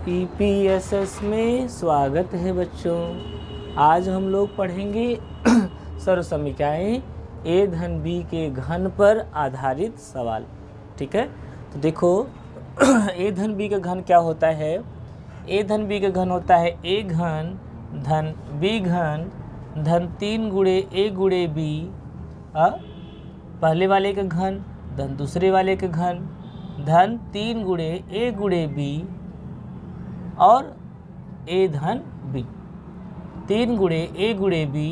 EPSS में स्वागत है बच्चों। आज हम लोग पढ़ेंगे सर्वसमीकरण ए धन बी के घन पर आधारित सवाल। ठीक है, तो देखो ए धन बी का घन क्या होता है। ए धन बी का घन होता है ए घन धन बी घन धन 3 गुणे ए गुणे बी, पहले वाले का घन धन दूसरे वाले का घन धन 3 गुणे ए गुणे बी और ए धन बी। 3 गुणे ए गुणे बी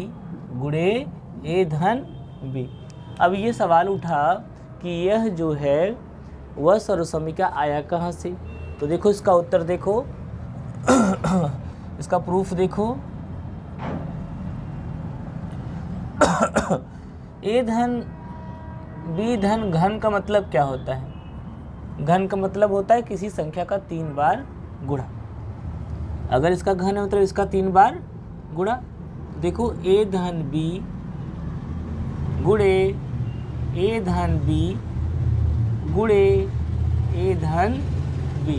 गुणे ए धन बी। अब ये सवाल उठा कि यह जो है वह सर्वसमीकरण आया कहाँ से। तो देखो इसका उत्तर देखो इसका प्रूफ देखो। ए धन बी धन घन का मतलब क्या होता है। घन का मतलब होता है किसी संख्या का 3 बार गुणा। अगर इसका घन है मतलब इसका 3 बार गुणा। देखो ए धन बी गुणे ए धन बी गुणे ए धन बी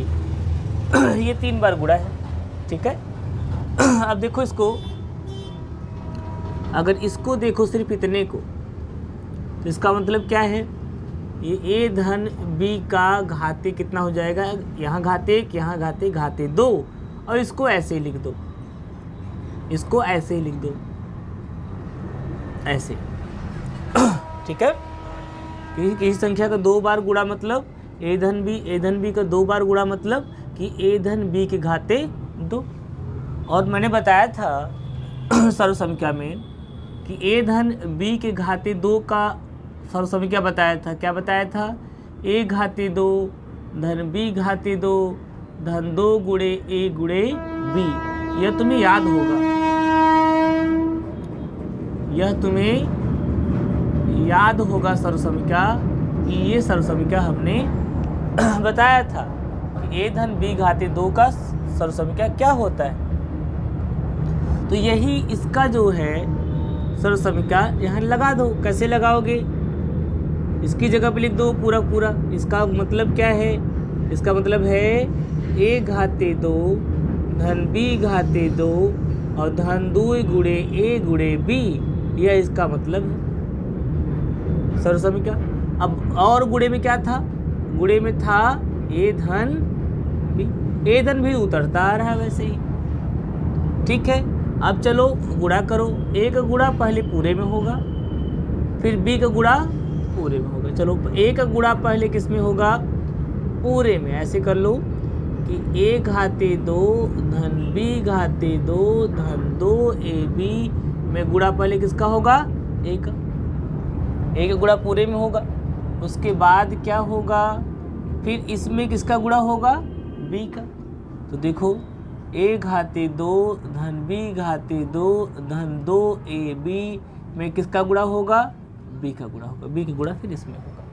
ये 3 बार गुणा है। ठीक है, अब देखो इसको, अगर इसको देखो सिर्फ इतने को, तो इसका मतलब क्या है, ये ए धन बी का घाते कितना हो जाएगा, यहाँ घाते 1 यहाँ घाते 2, और इसको ऐसे ही लिख दो, इसको ऐसे ही लिख दो, ऐसे। ठीक है, किसी संख्या का 2 बार गुणा मतलब ए धन बी का 2 बार गुणा मतलब कि ए धन बी के घाते 2। और मैंने बताया था सर्वसमीकरण में कि ए धन बी के घाते 2 का सर्वसमीकरण बताया था। क्या बताया था, ए घाते 2 धन बी घाते 2 धन 2 गुणे ए गुणे बी। यह तुम्हें याद होगा, यह तुम्हें याद होगा सर्वसमीकरण कि ये सर्वसमीकरण हमने बताया था कि ए धन बी घाते 2 का सर्वसमीकरण क्या होता है। तो यही इसका जो है सर्वसमीकरण यहाँ लगा दो। कैसे लगाओगे, इसकी जगह पे लिख दो पूरा पूरा। इसका मतलब क्या है, इसका मतलब है ए घाते 2 धन बी घाते 2 और धन 2 गुणे ए गुणे बी। यह इसका मतलब है सर्वसमीकरण। अब और गुणे में क्या था, गुणे में था ए धन बी। ए धन भी उतरता आ रहा है वैसे ही। ठीक है, अब चलो गुणा करो। ए का गुणा पहले पूरे में होगा, फिर बी का गुणा पूरे में होगा। चलो ए का गुणा पहले किस में होगा, पूरे में। ऐसे कर लो कि ए घाते 2 धन बी घाते 2 धन 2 ए बी में गुणा पहले किसका होगा, ए का। ए का गुणा पूरे में होगा, उसके बाद क्या होगा, फिर इसमें किसका गुणा होगा, बी का। तो देखो ए घाते 2 धन बी घाते 2 धन 2 ए बी में किसका गुणा होगा, बी का गुणा होगा। बी का गुणा फिर इसमें होगा,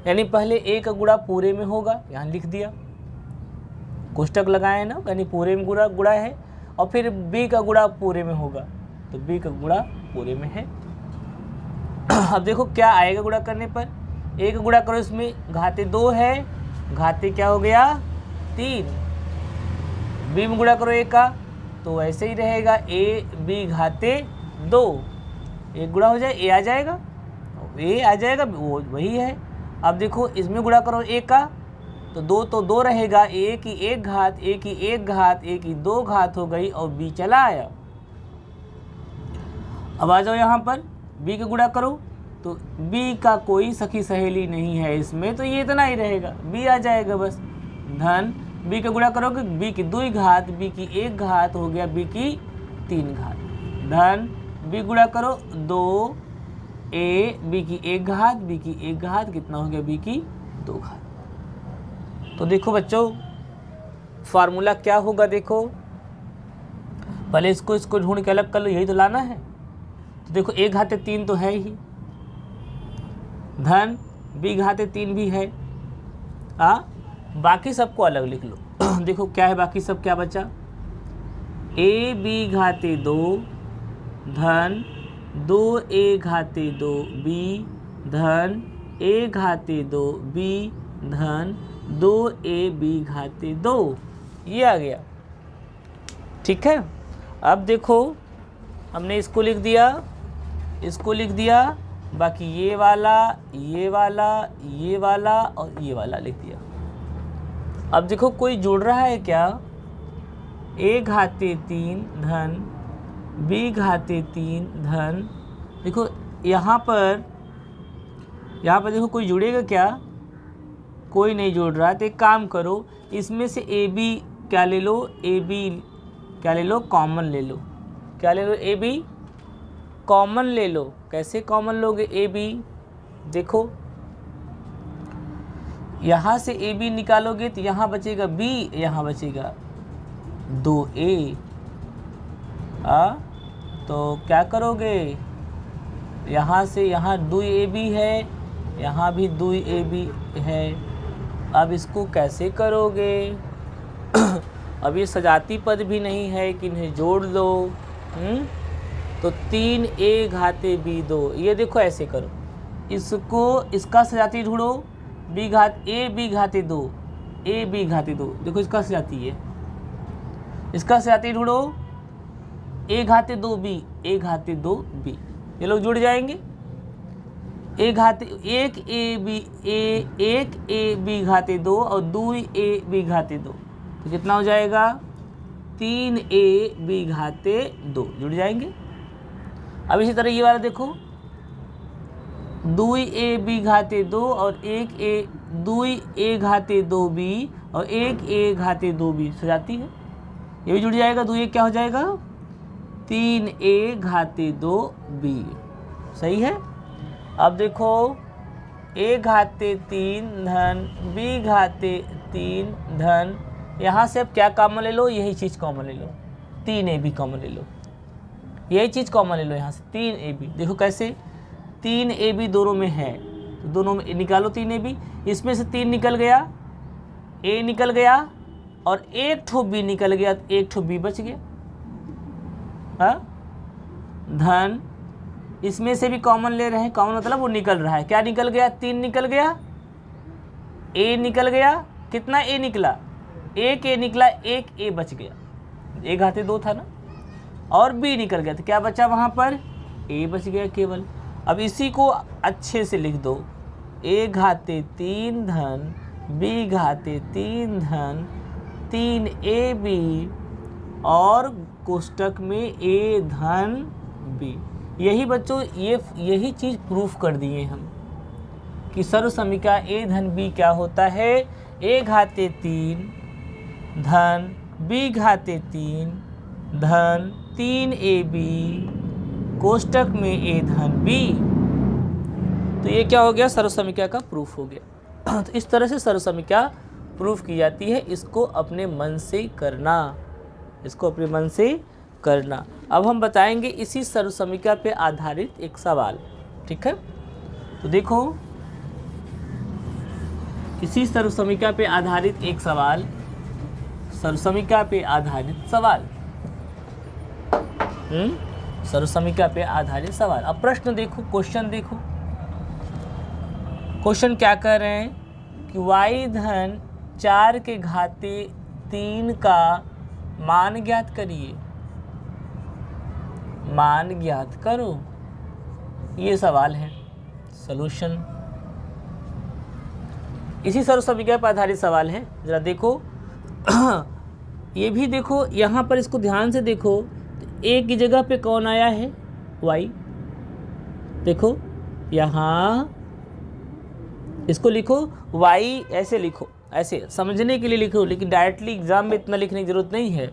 यानी पहले ए का गुणा पूरे में होगा, यहाँ लिख दिया, कोष्टक लगाए ना, यानी पूरे में गुणा है। और फिर बी का गुणा पूरे में होगा, तो बी का गुणा पूरे में है। अब देखो क्या आएगा गुणा करने पर, ए का गुणा करो, इसमें घाते 2 है, घाते क्या हो गया 3। बी में गुणा करो ए का, तो ऐसे ही रहेगा ए बी घाते 2। एक गुणा हो जाए ए आ जाएगा, ए आ जाएगा, वो वही है। अब देखो इसमें गुणा करो ए का, तो 2 रहेगा, ए की 1 घात, ए की 1 घात, ए की 2 घात हो गई और बी चला आया। अब आ जाओ यहाँ पर बी का गुणा करो, तो बी का कोई सखी सहेली नहीं है इसमें, तो ये इतना ही रहेगा, बी आ जाएगा बस। धन बी का गुणा करोगे, बी की 2 घात, बी की 1 घात हो गया, बी की 3 घात। धन बी गुणा करो 2 ए बी की 1 घात, बी की 1 घात कितना हो गया, बी की 2 घात। तो देखो बच्चों फार्मूला क्या होगा, देखो पहले इसको ढूंढ के अलग कर लो, यही तो लाना है। तो देखो ए घाते 3 तो है ही, धन बी घाते 3 भी है, बाकी सबको अलग लिख लो। देखो क्या है बाकी सब, क्या बचा, ए बी घाते 2 धन 2 ए घाते 2 बी धन ए घाते 2 बी धन 2 ए बी घाते 2। ये आ गया। ठीक है, अब देखो हमने इसको लिख दिया, इसको लिख दिया, बाकी ये वाला, ये वाला, ये वाला और ये वाला लिख दिया। अब देखो कोई जोड़ रहा है क्या, a घाते 3 धन b घाते 3 धन, देखो यहाँ पर देखो कोई जुड़ेगा क्या, कोई नहीं जोड़ रहा। तो एक काम करो, इसमें से ए बी क्या ले लो, ए बी क्या ले लो, कॉमन ले लो। क्या ले लो, ए बी कॉमन ले लो। कैसे कॉमन लोगे ए बी, देखो यहाँ से ए बी निकालोगे तो यहाँ बचेगा बी, यहाँ बचेगा 2a। तो क्या करोगे, यहाँ से यहाँ 2ab है, यहाँ भी 2ab है। अब इसको कैसे करोगे अब ये सजाती पद भी नहीं है कि इन्हें जोड़ दो। तो 3a घाते b 2, ये देखो ऐसे करो, इसको इसका सजाती ढूंढो, b घाते 2, a b घाते 2, देखो इसका सजाती है, इसका सजाती ढूंढो, a घाते 2b, a घाते 2b, ये लोग जुड़ जाएंगे। एक ए बी घाते 2 और 2ab घाते 2, तो कितना हो जाएगा, 3ab घाते 2, जुड़ जाएंगे। अब इसी तरह ये वाला देखो, 2ab घाते 2 और 2a घाते 2b और 1a घाते 2b सजाती है, ये भी जुड़ जाएगा। 2a क्या हो जाएगा, 3a घाते 2b, सही है। अब देखो a घाते 3 धन b घाते 3 धन, यहाँ से अब क्या कॉमन ले लो, यही चीज़ कॉमन ले लो, 3ab कॉमन ले लो, यही चीज़ कॉमन ले लो यहाँ से 3ab। देखो कैसे, 3ab दोनों में है, तो दोनों में निकालो 3ab, इसमें से 3 निकल गया, a निकल गया और एक ठो b निकल गया, तो एक ठो b बच गया। धन इसमें से भी कॉमन ले रहे हैं, कॉमन मतलब वो निकल रहा है, क्या निकल गया, 3 निकल गया, a निकल गया, कितना a निकला, एक a निकला, एक a बच गया, a घाते 2 था ना, और b निकल गया, तो क्या बचा वहाँ पर, a बच गया केवल। अब इसी को अच्छे से लिख दो, a घाते 3 धन b घाते 3 धन 3ab और कोष्टक में a धन b। यही बच्चों यही चीज़ प्रूफ कर दिए हम कि सर्वसमीका a धन b क्या होता है, a घाते 3 धन b घाते 3 धन 3ab कोष्टक में a धन b। तो ये क्या हो गया, सर्वसमीका का प्रूफ हो गया। तो इस तरह से सर्वसमीका प्रूफ की जाती है, इसको अपने मन से करना, इसको अपने मन से करना। अब हम बताएंगे इसी सर्वसमीका पे आधारित एक सवाल, ठीक है। तो देखो इसी सर्वसमीका पे आधारित एक सवाल, सर्वसमीका पे आधारित सवाल, सर्वसमीका पे आधारित सवाल। अब प्रश्न देखो, क्वेश्चन देखो, क्वेश्चन क्या कह रहे हैं कि y धन 4 के घाते 3 का मान ज्ञात करिए, मान ज्ञात करो, ये सवाल है। सॉल्यूशन इसी सर्वसमीका पर आधारित सवाल है, जरा देखो ये भी देखो, यहाँ पर इसको ध्यान से देखो, a की जगह पे कौन आया है, y। देखो यहाँ इसको लिखो y, ऐसे लिखो, ऐसे समझने के लिए लिखो, लेकिन डायरेक्टली एग्जाम में इतना लिखने की जरूरत नहीं है।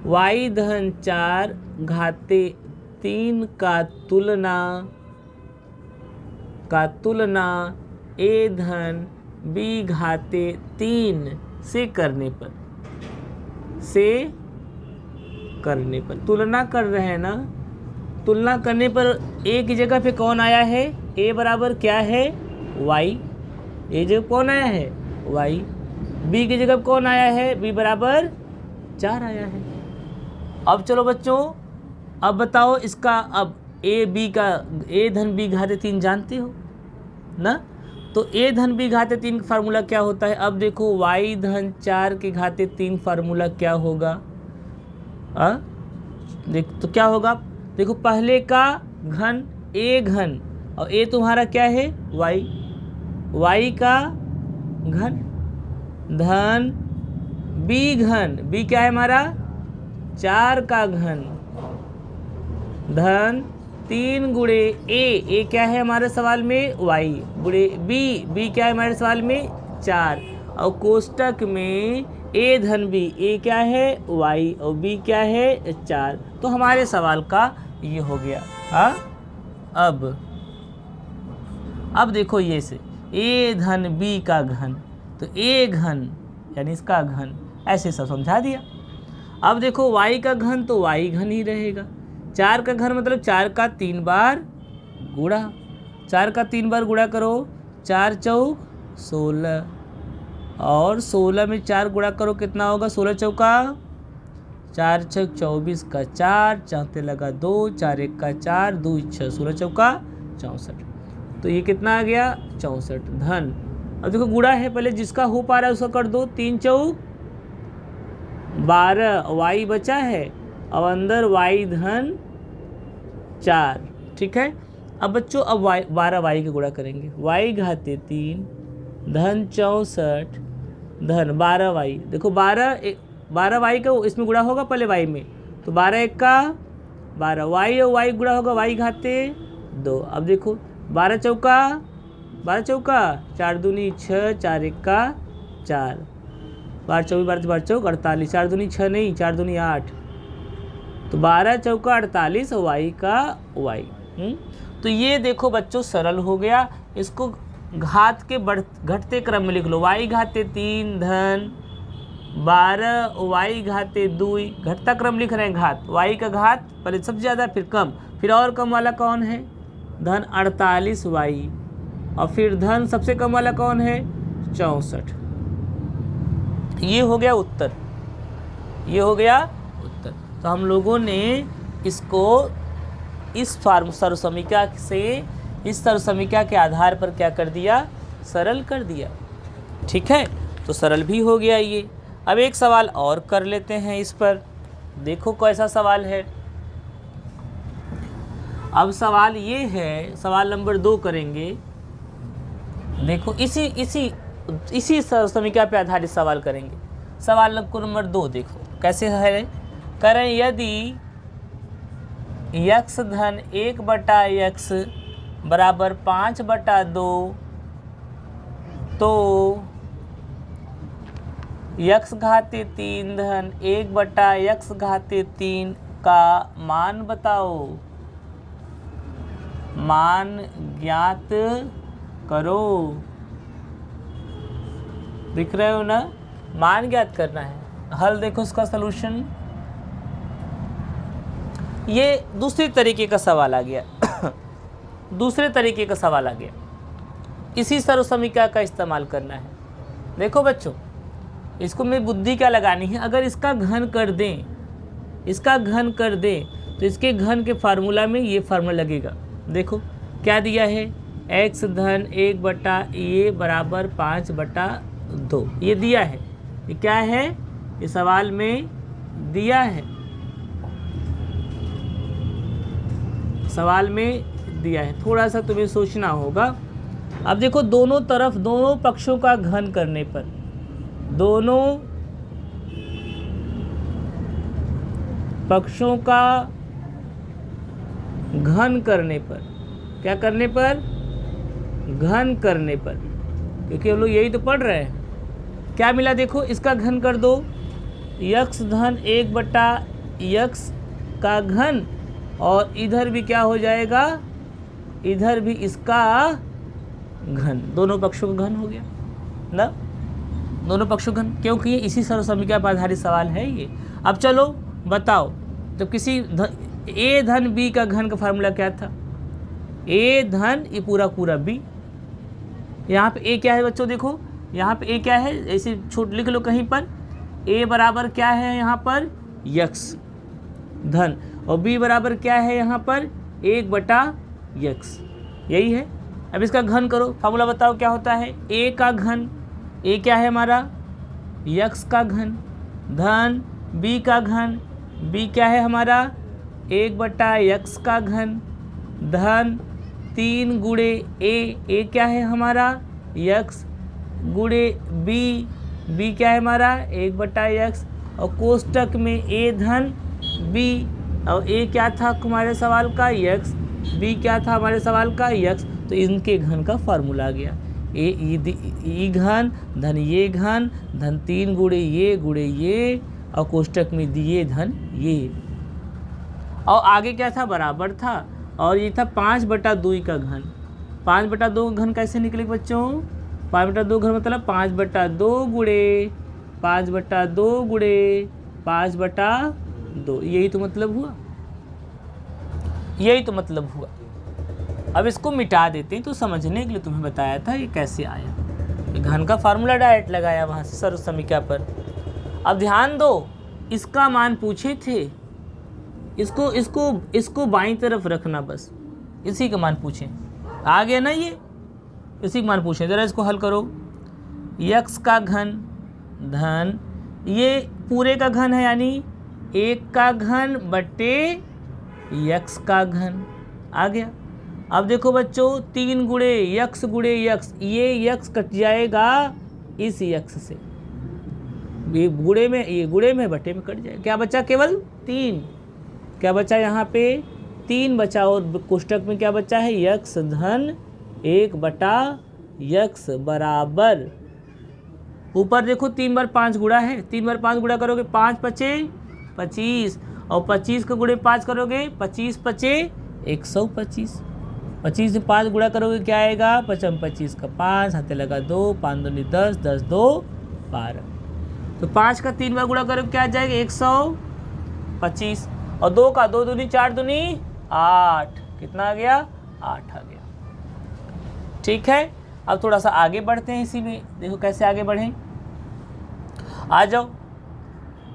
y धन 4 घाते 3 का तुलना a धन b घाते 3 से करने पर तुलना कर रहे हैं ना, तुलना करने पर a की जगह पे कौन आया है, a बराबर क्या है, y, a जगह कौन आया है, y, b की जगह कौन आया है, b बराबर 4 आया है। अब चलो बच्चों, अब बताओ इसका, अब a धन b घाते 3 जानते हो ना, तो a धन b घाते 3 का फार्मूला क्या होता है? अब देखो y धन 4 के घाते 3 फार्मूला क्या होगा? देख तो क्या होगा? देखो पहले का घन a घन और a तुम्हारा क्या है? y का घन धन b घन, b क्या है हमारा? 4 का घन धन 3 गुणे a क्या है हमारे सवाल में? y गुणे b क्या है हमारे सवाल में? 4 और कोष्टक में a धन b, a क्या है? y और b क्या है? 4। तो हमारे सवाल का ये हो गया। अब देखो ये से a धन b का घन, तो a घन यानी इसका घन, ऐसे सब समझा दिया। अब देखो y का घन तो y घन ही रहेगा, 4 का घन मतलब 4 का 3 बार गुणा, 4 का 3 बार गुणा करो, 4 चौक 16 और 16 में 4 गुणा करो कितना होगा? 16 चौका 4 छक 24 का 4, चाहते लगा 2, 4 1 का 4, 2 6 16 चौका 64। तो ये कितना आ गया? 64 धन। अब देखो गुणा है, पहले जिसका हो पा रहा है उसका कर दो, 3 चौक 12, y बचा है और अंदर y धन 4। ठीक है। अब बच्चों अब 12 y के गुणा करेंगे, y घाते 3 धन 64 धन 12y। देखो 12 y का इसमें गुणा होगा पहले y में, तो 12 1 का 12, y और y गुणा होगा y घाते 2। अब देखो 12 चौका 4 दूनी 6, 4 1 का 4, 12 24 12 चौक 48, 4 दूनी 6 नहीं 4 दूनी 8, तो 12 चौका 48 और y का y। तो ये देखो बच्चों सरल हो गया। इसको घात के घटते क्रम में लिख लो, y घाते 3 धन 12 y घाते 2, घटता क्रम लिख रहे हैं घात, y का घात पहले सबसे ज़्यादा फिर कम, फिर और कम वाला कौन है? धन 48y और फिर धन सबसे कम वाला कौन है? 64। ये हो गया उत्तर, ये हो गया उत्तर। तो हम लोगों ने इसको इस सर्वसमीका से, इस सर्वसमीका के आधार पर क्या कर दिया? सरल कर दिया। ठीक है, तो सरल भी हो गया ये। अब एक सवाल और कर लेते हैं इस पर, देखो कैसा सवाल है। अब सवाल ये है, सवाल नंबर 2 करेंगे। देखो इसी सर्वसमीका पे आधारित सवाल करेंगे। सवाल नंबर 2 देखो कैसे है। करें यदि x धन 1/x बराबर 5/2 तो x घाते 3 धन 1/x घाते 3 का मान बताओ। मान ज्ञात करो। दिख रहे हो ना? मान ज्ञात करना है। हल देखो इसका सलूशन। ये दूसरी तरीके का सवाल आ गया दूसरे तरीके का सवाल आ गया। इसी सर्वसमीका का इस्तेमाल करना है। देखो बच्चों, इसको में बुद्धि क्या लगानी है। अगर इसका घन कर दें, इसका घन कर दें तो इसके घन के फार्मूला में ये फार्मूला लगेगा। देखो क्या दिया है, x धन 1/a बराबर 5/2 ये दिया है। ये क्या है? ये सवाल में दिया है, सवाल में दिया है। थोड़ा सा तुम्हें सोचना होगा। अब देखो दोनों तरफ, दोनों पक्षों का घन करने पर, दोनों पक्षों का घन करने पर, क्या करने पर? घन करने पर, क्योंकि हम लोग यही तो पढ़ रहे हैं। क्या मिला देखो, इसका घन कर दो, x धन 1/x का घन, और इधर भी क्या हो जाएगा? इधर भी इसका घन, दोनों पक्षों का घन हो गया ना, दोनों पक्षों का घन, क्योंकि ये इसी सर्वसमीका पर आधारित सवाल है ये। अब चलो बताओ, जब किसी a धन b का घन का फार्मूला क्या था? a धन ये पूरा पूरा b। यहाँ पे a क्या है बच्चों? देखो यहाँ पे a क्या है, ऐसे छोट लिख लो कहीं पर। a बराबर क्या है यहाँ पर? x धन, और b बराबर क्या है यहाँ पर? 1/x, यही है। अब इसका घन करो, फार्मूला बताओ क्या होता है। ए का घन, ए क्या है हमारा, यक्स का घन, धन बी का घन, बी क्या है हमारा 1/x का घन, धन 3 गुणे ए क्या है हमारा यक्स, गुणे बी, बी क्या है हमारा 1/x, और कोष्टक में ए धन बी, और ए क्या था हमारे सवाल का यक्स, बी क्या था हमारे सवाल का यक्स, तो इनके घन का फार्मूला आ गया। ई घन धन ये घन, धन 3 गुणे ये, और कोष्टक में दिए धन ये, और आगे क्या था बराबर था, और ये था 5/2 का घन। 5/2 का घन कैसे निकले बच्चों, 5/2 घन मतलब 5/2 गुणे 5/2 गुणे 5/2, यही तो मतलब हुआ, यही तो मतलब हुआ। अब इसको मिटा देते हैं तो समझने के लिए तुम्हें बताया था ये कैसे आया। घन का फार्मूला डायरेक्ट लगाया वहाँ से सर्व समीकरण पर। अब ध्यान दो, इसका मान पूछे थे, इसको बाईं तरफ रखना, बस इसी का मान पूछे, आ गया ना ये, इसी का मान पूछे। जरा इसको हल करो। यक्स का घन धन, ये पूरे का घन है यानी 1 का घन बटे यक्स का घन, आ गया। अब देखो बच्चों 3 गुणे यक्स, ये यक्स कट जाएगा इस यक्स से, ये गुणे में बटे में कट जाएगा, क्या बचा केवल 3, क्या बचा यहाँ पे 3 बचा, और कोष्टक में क्या बचा है यक्स धन 1/x बराबर, ऊपर देखो 3 बार 5 गुणा है, 3 बार 5 गुणा करोगे 5 पचे 25, और 25 का गुणे 5 करोगे 25 पचे 125, 25 से 5 गुणा करोगे क्या आएगा 25 का 5, हाथे लगा 2, 5 दूनी 10, 10 2 12, तो 5 का 3 बार गुणा करोगे क्या आ जाएगा 125, और 2 का 2 दूनी 4 दूनी 8, कितना आ गया 8 आ गया। ठीक है, अब थोड़ा सा आगे बढ़ते हैं, इसी में देखो कैसे आगे बढ़ें, आ जाओ।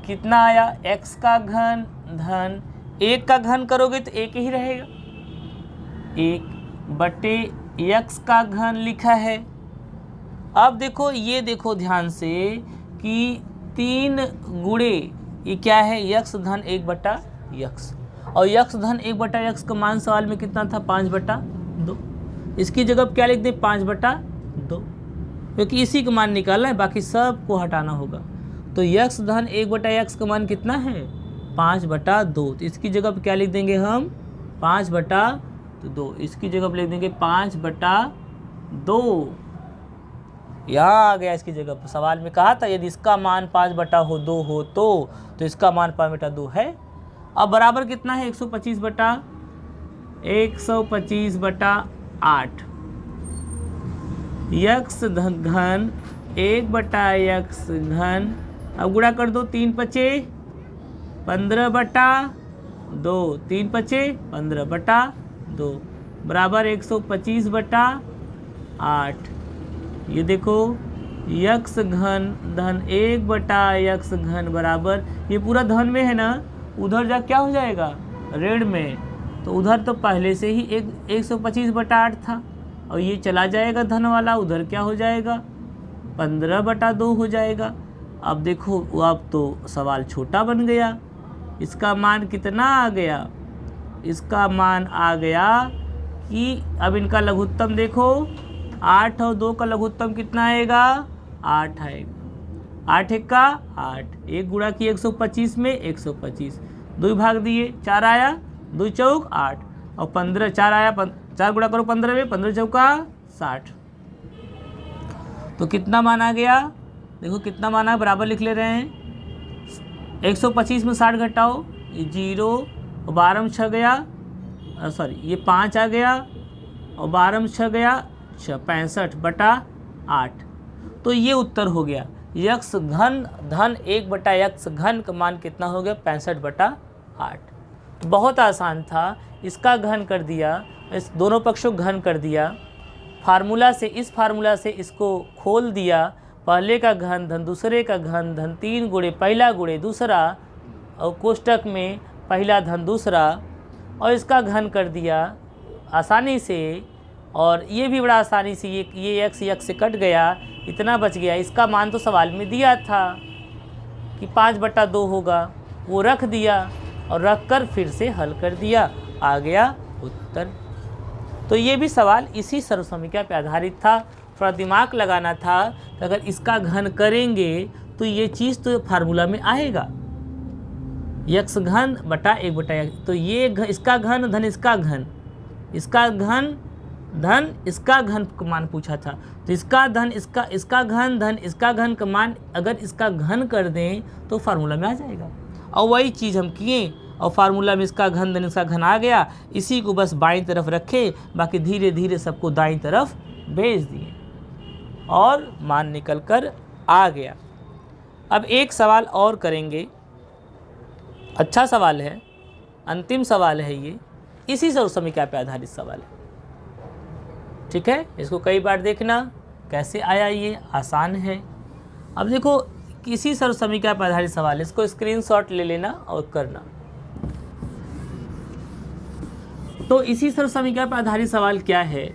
कितना आया x का घन धन 1 का घन करोगे तो 1 ही रहेगा, 1/x का घन लिखा है। अब देखो ये देखो ध्यान से कि 3 गुणे ये क्या है यक्स धन 1/x, और यक्स धन 1/x का मान सवाल में कितना था 5/2, इसकी जगह क्या लिख दें 5/2, क्योंकि इसी का मान निकालना है, बाकी सब को हटाना होगा। तो यक्स धन 1/x का मान कितना है 5/2, तो इसकी जगह पे क्या लिख देंगे हम 5/2, इसकी जगह पे लिख देंगे 5/2, यहाँ आ गया इसकी जगह पर। सवाल में कहा था यदि इसका मान 5/2 हो तो इसका मान 5/2 है। अब बराबर कितना है 125/8, यक्स घन 1/x घन, अब गुणा कर दो 3 पचे 15/2, 3 पचे 15/2 बराबर 125/8। ये देखो यक्स घन धन 1/x घन बराबर, ये पूरा धन में है ना, उधर जा क्या हो जाएगा ऋण में, तो उधर तो पहले से ही 125/8 था, और ये चला जाएगा धन वाला, उधर क्या हो जाएगा 15/2 हो जाएगा। अब देखो अब तो सवाल छोटा बन गया, इसका मान कितना आ गया, इसका मान आ गया कि अब इनका लघुत्तम देखो 8 और 2 का लघुत्तम कितना आएगा 8 आएगा, 8 1 का 8, 1 गुणा की 125 में 125, 2 भाग दिए 4 आया, 2 चौक 8, और 15 4 आया, 4 गुणा करो 15 में, 15 चौका 60, तो कितना मान आ गया, देखो कितना मान आ, बराबर लिख ले रहे हैं 125 में 60 घटाओ, ये 0 और 12 में 6 गया, सॉरी ये 5 आ गया और 12 में 6 गया 65/8, तो ये उत्तर हो गया। यक्स घन धन 1/x घन का मान कितना हो गया 65/8। बहुत आसान था, इसका घन कर दिया, इस दोनों पक्षों घन कर दिया, फार्मूला से इस फार्मूला से इसको खोल दिया, पहले का घन धन दूसरे का घन धन 3 गुणे पहला गुणे दूसरा, और कोष्टक में पहला धन दूसरा, और इसका घन कर दिया आसानी से, और ये भी बड़ा आसानी से ये x यक्स से कट गया, इतना बच गया। इसका मान तो सवाल में दिया था कि 5/2 होगा, वो रख दिया और रख कर फिर से हल कर दिया, आ गया उत्तर। तो ये भी सवाल इसी सर्वसमीकरण पे आधारित था। थोड़ा दिमाग लगाना था कि अगर इसका घन करेंगे तो ये चीज़ तो फार्मूला में आएगा, यक्स घन बटा 1/x। तो ये इसका घन धन इसका घन, इसका घन धन इसका घन का मान पूछा था, तो इसका धन इसका घन धन इसका घन का मान अगर इसका घन कर दें तो फार्मूला में आ जाएगा। और वही चीज़ हम किए और फार्मूला में इसका घन धन इसका घन आ गया। इसी को बस बाईं तरफ रखे, बाकी धीरे धीरे सबको दाईं तरफ भेज दिए और मान निकल कर आ गया। अब एक सवाल और करेंगे, अच्छा सवाल है, अंतिम सवाल है ये, इसी सर्वसमीकरण पे आधारित सवाल है। ठीक है, इसको कई बार देखना कैसे आया, ये आसान है। अब देखो किसी सर्वसमीकरण पर आधारित सवाल है, इसको स्क्रीनशॉट ले लेना और करना। तो इसी सर्वसमीकरण पर आधारित सवाल क्या है,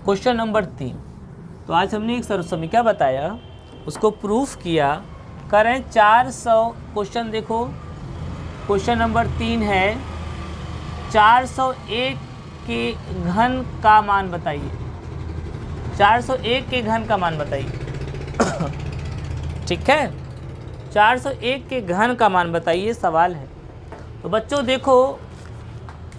क्वेश्चन नंबर 3। तो आज हमने एक सर्वसमीकरण बताया, उसको प्रूफ किया, करें 400। क्वेश्चन देखो, क्वेश्चन नंबर 3 है 401 के घन का मान बताइए। 401 के घन का मान बताइए। ठीक है, 401 के घन का मान बताइए सवाल है। तो बच्चों देखो,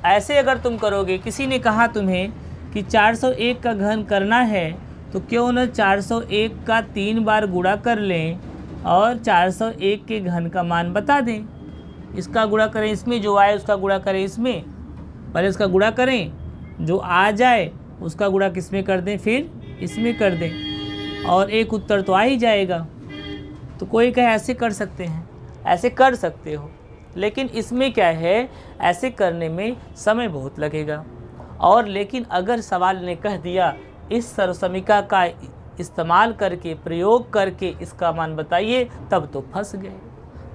ऐसे अगर तुम करोगे, किसी ने कहा तुम्हें कि 401 का घन करना है तो क्यों न 401 का 3 बार गुणा कर लें और 401 के घन का मान बता दें। इसका गुणा करें इसमें, जो आए उसका गुणा करें इसमें, पहले इसका गुणा करें, जो आ जाए उसका गुणा किसमें कर दें, फिर इसमें कर दें और एक उत्तर तो आ ही जाएगा। तो कोई कहे ऐसे कर सकते हैं, ऐसे कर सकते हो, लेकिन इसमें क्या है, ऐसे करने में समय बहुत लगेगा। और लेकिन अगर सवाल ने कह दिया इस सर्वसमीकरण का इस्तेमाल करके, प्रयोग करके इसका मान बताइए, तब तो फंस गए,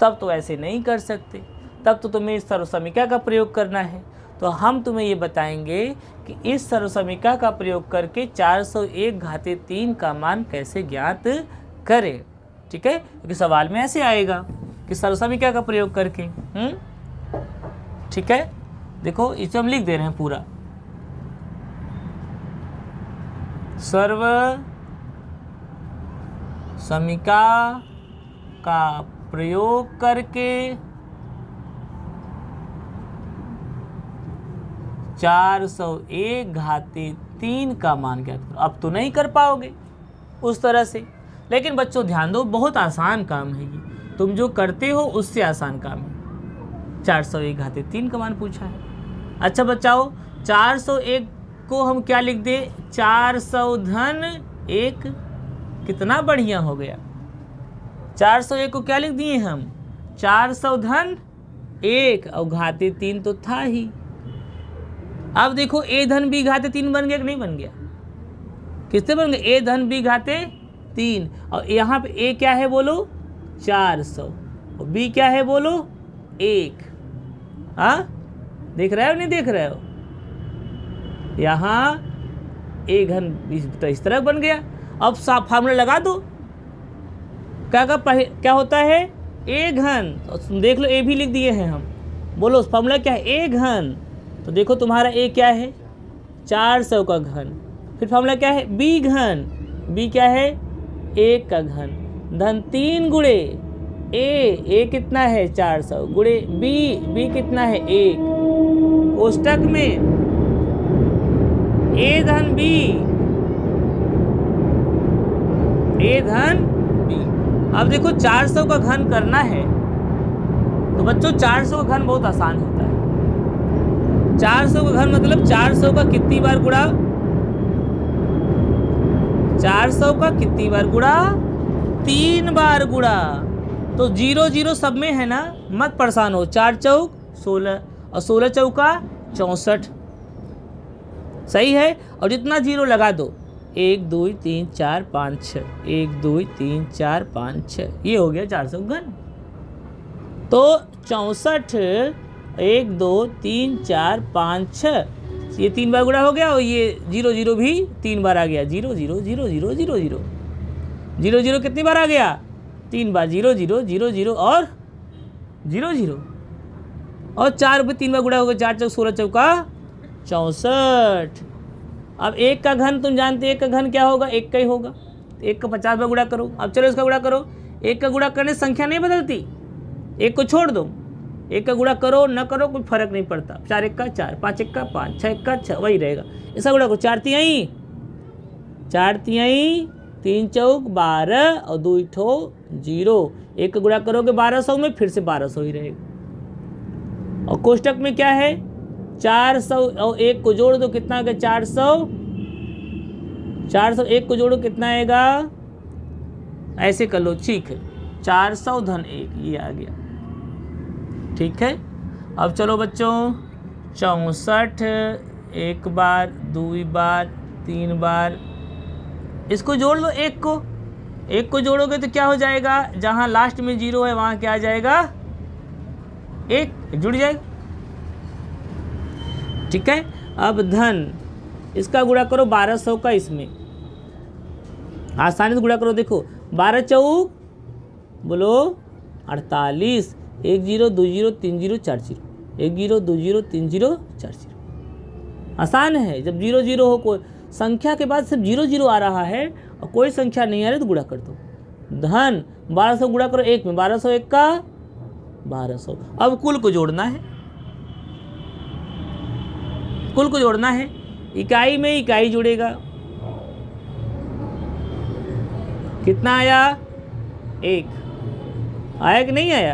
तब तो ऐसे नहीं कर सकते, तब तो तुम्हें इस सर्वसमीकरण का प्रयोग करना है। तो हम तुम्हें ये बताएंगे कि इस सर्वसमीकरण का प्रयोग करके 401 घाते 3 का मान कैसे ज्ञात करें। ठीक है, क्योंकि सवाल में ऐसे आएगा कि सर्वसमीकरण का प्रयोग करके। ठीक है, देखो इसे हम लिख दे रहे हैं पूरा, सर्वसमीकरण का प्रयोग करके 401 घाते 3 का मान ज्ञात करो। अब तो नहीं कर पाओगे उस तरह से, लेकिन बच्चों ध्यान दो, बहुत आसान काम है ये, तुम जो करते हो उससे आसान काम है। 401 घाते 3 का मान पूछा है। अच्छा बच्चाओ, 401 को हम क्या लिख दे, 400 धन 1, कितना बढ़िया हो गया। 401 को क्या लिख दिए हम, 400 धन 1 और घाते 3 तो था ही। अब देखो a धन b घाते 3 बन गया कि नहीं बन गया, किससे बन गया, a धन b घाते 3, और यहाँ पे a क्या है बोलो 400 और b क्या है बोलो 1। हाँ, देख रहे हो नहीं देख रहे हो, यहाँ a घन तो इस तरह बन गया। अब साफ फार्मूला लगा दो, क्या होता है a घन, तो देख लो a भी लिख दिए हैं हम, बोलो उस फार्मूला क्या है a घन, तो देखो तुम्हारा a क्या है 400 का घन, फिर फार्मूला क्या है b घन, b क्या है 1 का घन, धन 3 गुणे a कितना है 400 गुणे b कितना है 1, कोष्टक में a धन b अब देखो 400 का घन करना है, तो बच्चों 400 का घन बहुत आसान होता है। 400 का घन मतलब 400 का कितनी बार गुणा, 400 का कितनी बार गुणा, 3 बार गुणा। तो 0 0 सब में है ना, मत परेशान हो, 4 चौक 16 और 16 चौका 64, सही है। और जितना 0 लगा दो, 1 2 3 4 5 6, 1 2 3 4 5 6, ये हो गया 400 घन। तो 64 1 2 3 4 5 6, ये 3 बार गुणा हो गया और ये 0 0 भी 3 बार आ गया। 0 0 0 0 0 0 0 0 कितनी बार आ गया? 3 बार। 0 0 0 0 और 0 0 और 4 पे 3 बार गुणा होगा। 4 चौक 16 चौका 64। अब 1 का घन तुम जानते हो, 1 का घन क्या होगा? 1 का ही होगा। 1 का 50 बार गुणा करो। अब चलो इसका गुणा करो। 1 का गुणा करने से संख्या नहीं बदलती, 1 को छोड़ दो। 1 का गुणा करो न करो कोई फर्क नहीं पड़ता। 4 1 का 4, 5 1 का 5, 6 1 का 6, वही रहेगा। इसका गुणा करो। 4 तिहाई 3 चौक 12 और 2 ठो 0। 1 का गुणा करोगे 1200 में, फिर से 1200 ही रहेगा। और कोष्टक में क्या है? 400 और 1 को जोड़ दो, कितना आ गया? 400। 401 को जोड़ो, कितना आएगा? ऐसे कर लो, ठीक है। 400 धन 1 ये आ गया, ठीक है। अब चलो बच्चों, 64 1 बार, 2 बार, 3 बार, इसको जोड़ लो। 1 को जोड़ोगे तो क्या हो जाएगा? जहां लास्ट में 0 है वहां क्या आ जाएगा? 1 जुड़ जाएगा, ठीक है। अब धन, इसका गुणा करो 1200 का, इसमें आसानी से गुणा करो। देखो 12 चौक बोलो 48, 1 0 2 0 3 0 4 0, 1 0 2 0 3 0 4 0। आसान है। जब 0 0 हो, कोई संख्या के बाद सिर्फ 0 0 आ रहा है और कोई संख्या नहीं आ रही तो गुणा कर दो। धन 1200 गुणा करो 1 में, 1200 1 का 1200। अब कुल को जोड़ना है, कुल को जोड़ना है। इकाई में इकाई जुड़ेगा, कितना आया? 1 आया कि नहीं आया?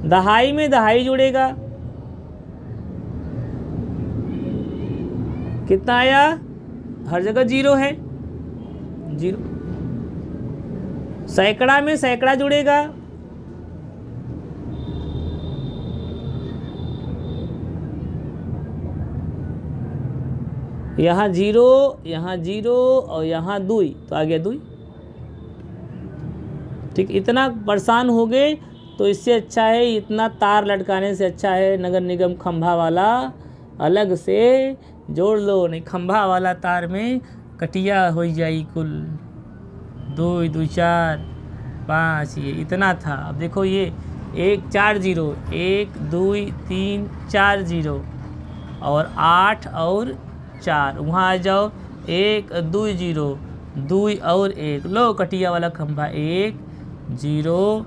दहाई में दहाई जुड़ेगा, कितना आया? हर जगह 0 है, 0। सैकड़ा में सैकड़ा जुड़ेगा, यहाँ 0, यहाँ 0 और यहाँ 2, तो आ गया 2। ठीक, इतना परेशान हो गए तो इससे अच्छा है, इतना तार लटकाने से अच्छा है नगर निगम खंभा वाला अलग से जोड़ लो। नहीं, खंभा वाला तार में कटिया हो जाई कुल। 2 2 4 5, ये इतना था। अब देखो ये 1 4 0, 1 2 3 4 0 और 8 और 4, वहाँ आ जाओ 1 2 0 2 और 1, लो कटिया वाला खंभा। 1 0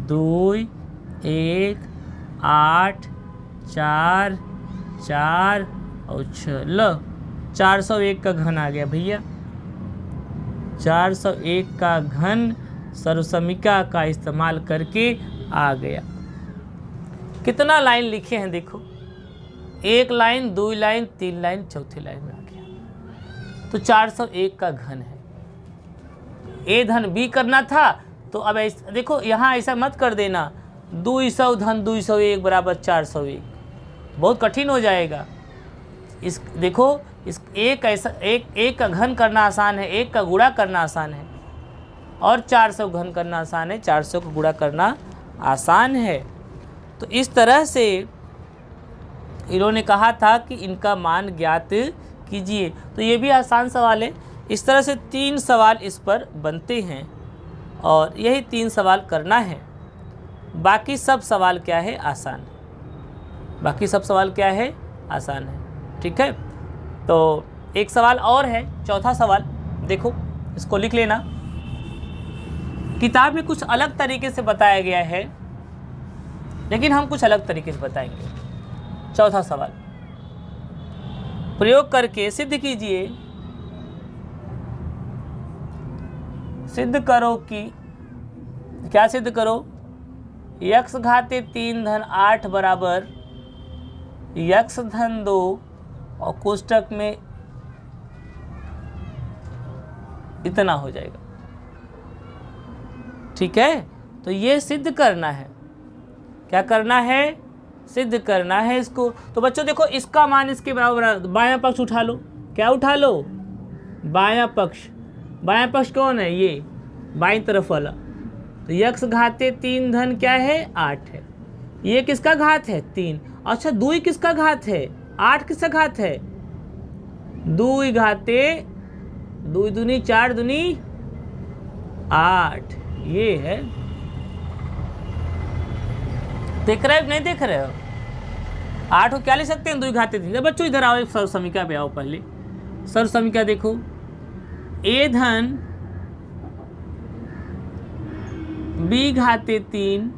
2 1 8 4 4 और 6, लो 401 का घन आ गया भैया। 401 का घन सर्वसमीका का इस्तेमाल करके आ गया। कितना लाइन लिखे हैं देखो, 1 लाइन 2 लाइन 3 लाइन, चौथी लाइन में आ गया। तो 401 का घन है। ए धन बी करना था तो अब देखो यहाँ ऐसा मत कर देना 200 धन 201 बराबर 401, बहुत कठिन हो जाएगा। इस देखो, इस एक ऐसा एक का घन करना आसान है, 1 का गुणा करना आसान है, और 400 घन करना आसान है, 400 का गुणा करना आसान है। तो इस तरह से इन्होंने कहा था कि इनका मान ज्ञात कीजिए। तो ये भी आसान सवाल है। इस तरह से 3 सवाल इस पर बनते हैं और यही 3 सवाल करना है। बाकी सब सवाल क्या है? आसान है। बाकी सब सवाल क्या है? आसान है, ठीक है। तो एक सवाल और है, चौथा सवाल देखो, इसको लिख लेना। किताब में कुछ अलग तरीके से बताया गया है, लेकिन हम कुछ अलग तरीके से बताएंगे। चौथा सवाल, प्रयोग करके सिद्ध कीजिए, सिद्ध करो कि, क्या सिद्ध करो? x घाते 3 धन 8 बराबर x धन 2 और कोष्टक में इतना हो जाएगा, ठीक है। तो ये सिद्ध करना है। क्या करना है? सिद्ध करना है इसको। तो बच्चों देखो, इसका मान इसके बराबर, बायां पक्ष उठा लो। क्या उठा लो? बायां पक्ष। बायां पक्ष कौन है? ये बाईं तरफ वाला। तो x घाते 3 धन क्या है? 8 है। ये किसका घात है 3। अच्छा 2 किसका घात है 8 किसका घात है 2 घाते 2 दूनी 4 दूनी 8। ये है, देख रहे हो नहीं देख रहे हो? 8 को क्या लिख सकते हैं 2 घाते 3। बच्चों इधर आओ, एक सर्व समीकरण पे आओ। पहले सर्व समीकरण देखो, a धन b घाते 3,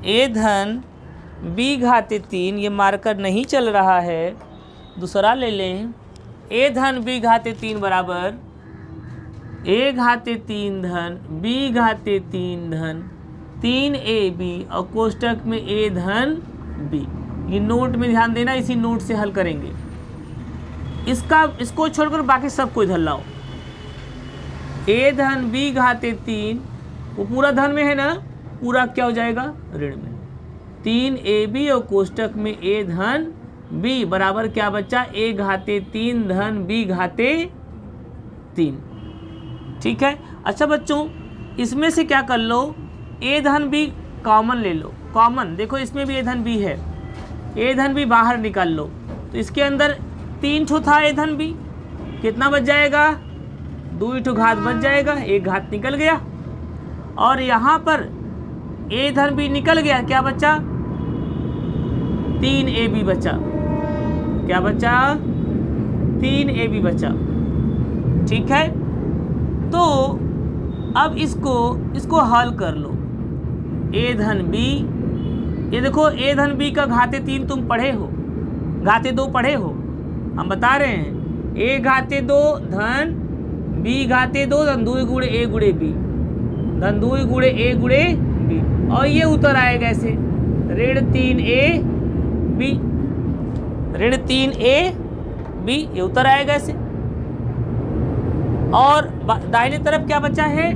a धन b घाते 3, ये मार्कर नहीं चल रहा है, दूसरा ले लें। a धन b घाते 3 बराबर a घाते 3 धन b घाते 3 धन 3ab और कोष्टक में a धन b। ये नोट में ध्यान देना, इसी नोट से हल करेंगे। इसको छोड़कर बाकी सबको इधर लाओ। a धन b घाते 3, वो पूरा धन में है ना, पूरा क्या हो जाएगा ऋण में। 3ab और कोष्टक में a धन b बराबर क्या बच्चा a घाते 3 धन b घाते 3। ठीक है। अच्छा बच्चों इसमें से क्या कर लो, a धन b कॉमन ले लो। कॉमन देखो, इसमें भी a धन b है, a धन b बाहर निकाल लो। तो इसके अंदर 3 ठो था a धन b, कितना बच जाएगा 2 ठो घात बच जाएगा, एक घात निकल गया। और यहाँ पर a धन b निकल गया, क्या बचा 3ab बचा। क्या बचा 3ab बचा। ठीक है। तो अब इसको हल कर लो। a धन b, ये देखो a धन b का घाते 3 तुम पढ़े हो, घाते 2 पढ़े हो, हम बता रहे हैं। a घाते 2 धन b घाते 2 धन 2 गुणे a गुणे b धन 2 गुणे a गुणे b, और ये उतर आएगा ऐसे ऋण 3ab, ऋण 3ab, ये उतर आएगा ऐसे। और दाहिने तरफ क्या बचा है,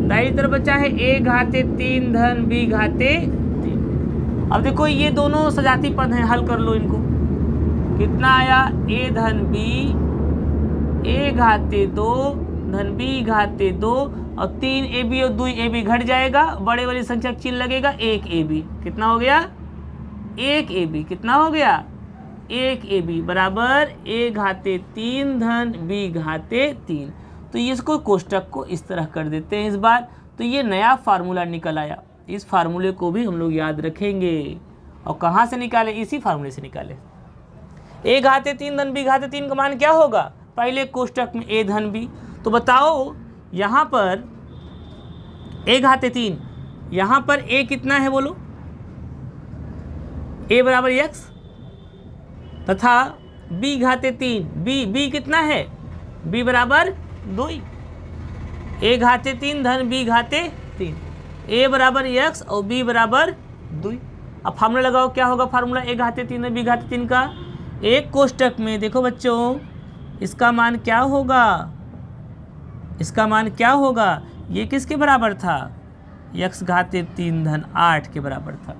दाहिने तरफ बचा है a घाते 3 धन b घाते 3। अब देखो ये दोनों सजाती पद हैं, हल कर लो इनको। कितना आया a धन b, a घाते 2 धन b घाते 2 और 3ab और 2ab घट जाएगा, बड़े वाली संख्या चिन्ह लगेगा 1ab। कितना हो गया 1ab, कितना हो गया 1ab बराबर a घाते 3 धन b घाते 3। तो इसको कोष्टक को इस तरह कर देते हैं इस बार। तो ये नया फार्मूला निकल आया, इस फार्मूले को भी हम लोग याद रखेंगे। और कहाँ से निकाले, इसी फार्मूले से निकाले। a घाते 3 धन b घाते 3 का मान क्या होगा, पहले कोष्टक में a धन b। तो बताओ यहाँ पर a घाते 3, यहाँ पर a कितना है बोलो, a बराबर x तथा b घाते 3, b कितना है b बराबर 2। a घाते 3 धन b घाते 3, a बराबर x और b बराबर 2। अब फार्मूला लगाओ, क्या होगा फार्मूला a घाते 3 धन b घाते 3 का। एक कोष्टक में देखो बच्चों इसका मान क्या होगा, इसका मान क्या होगा, ये किसके बराबर था x घाते 3 धन 8 के बराबर था।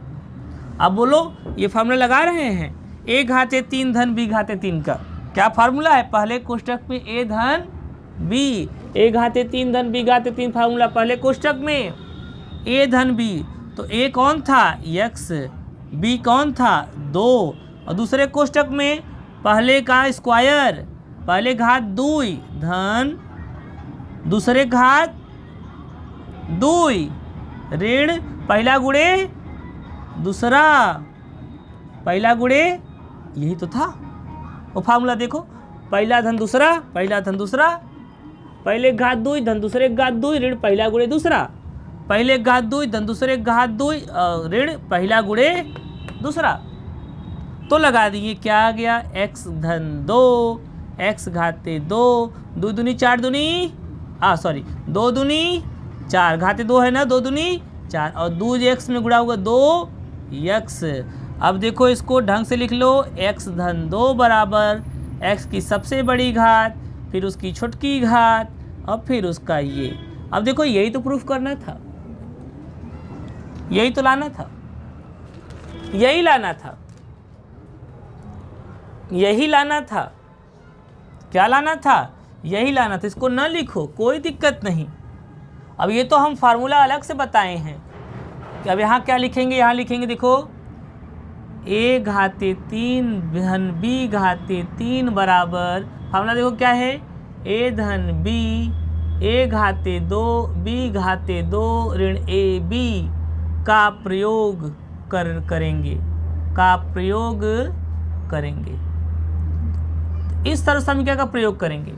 अब बोलो ये फार्मूला लगा रहे हैं, a घाते 3 धन b घाते 3 का क्या फार्मूला है, पहले कोष्टक में a धन b, a घाते 3 धन b घाते 3 फार्मूला पहले कोष्टक में a धन b। तो a कौन था x, b कौन था 2, और दूसरे कोष्टक में पहले का स्क्वायर, पहले घात 2 धन दूसरे घात 2 ऋण पहला गुणे दूसरा, पहला गुणे, यही तो था वो फार्मूला। देखो पहला धन दूसरा, पहला धन दूसरा, पहले घात 2 धन दूसरे घात 2 ऋण पहला गुणे दूसरा, पहले घात 2 धन दूसरे घात 2 ऋण पहला गुणे दूसरा। तो लगा दिए क्या आ गया x धन 2 x घाते 2, 2 दूनी 4 दूनी 2 दूनी 4 घाते 2 है ना, 2 दूनी 4 और 2 x में गुणा होगा 2x। अब देखो इसको ढंग से लिख लो, x धन 2 बराबर x की सबसे बड़ी घात, फिर उसकी छोटकी घात और फिर उसका ये। अब देखो यही तो प्रूफ करना था, यही तो लाना था, यही लाना था, यही लाना था। क्या लाना था, यही लाना था। इसको न लिखो कोई दिक्कत नहीं। अब ये तो हम फार्मूला अलग से बताए हैं कि अब यहाँ क्या लिखेंगे, यहाँ लिखेंगे देखो ए घाते 3 धन बी घाते 3 बराबर, फार्मूला देखो क्या है, ए धन बी ए घाते 2 बी घाते 2 ऋण ए बी का प्रयोग करेंगे, का प्रयोग करेंगे, इस सर्व समीकरण का प्रयोग करेंगे।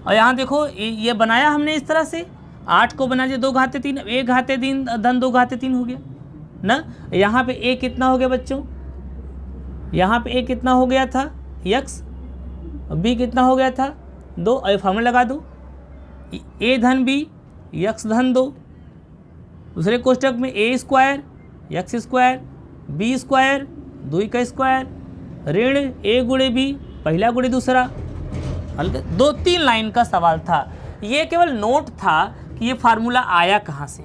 और यहाँ देखो ये बनाया हमने इस तरह से, 8 को बना दिया 2 घाते 3, ए घाते 3 धन 2 घाते 3 हो गया ना। यहाँ पे ए कितना हो गया बच्चों, यहाँ पे ए कितना हो गया था x, बी कितना हो गया था 2, और फार्मूला लगा दो, ए धन बी x धन 2, दूसरे कोष्टक में A square x square B square 2 का स्क्वायर ऋण ए गुणे बी पहला गुणे दूसरा। हल 2-3 लाइन का सवाल था, ये केवल नोट था कि ये फार्मूला आया कहाँ से,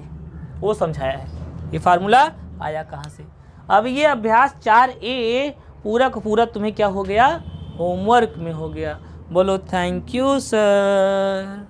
वो समझाया है, ये फार्मूला आया कहाँ से। अब ये अभ्यास 4A पूरा का पूरा तुम्हें क्या हो गया, होमवर्क में हो गया। बोलो थैंक यू सर।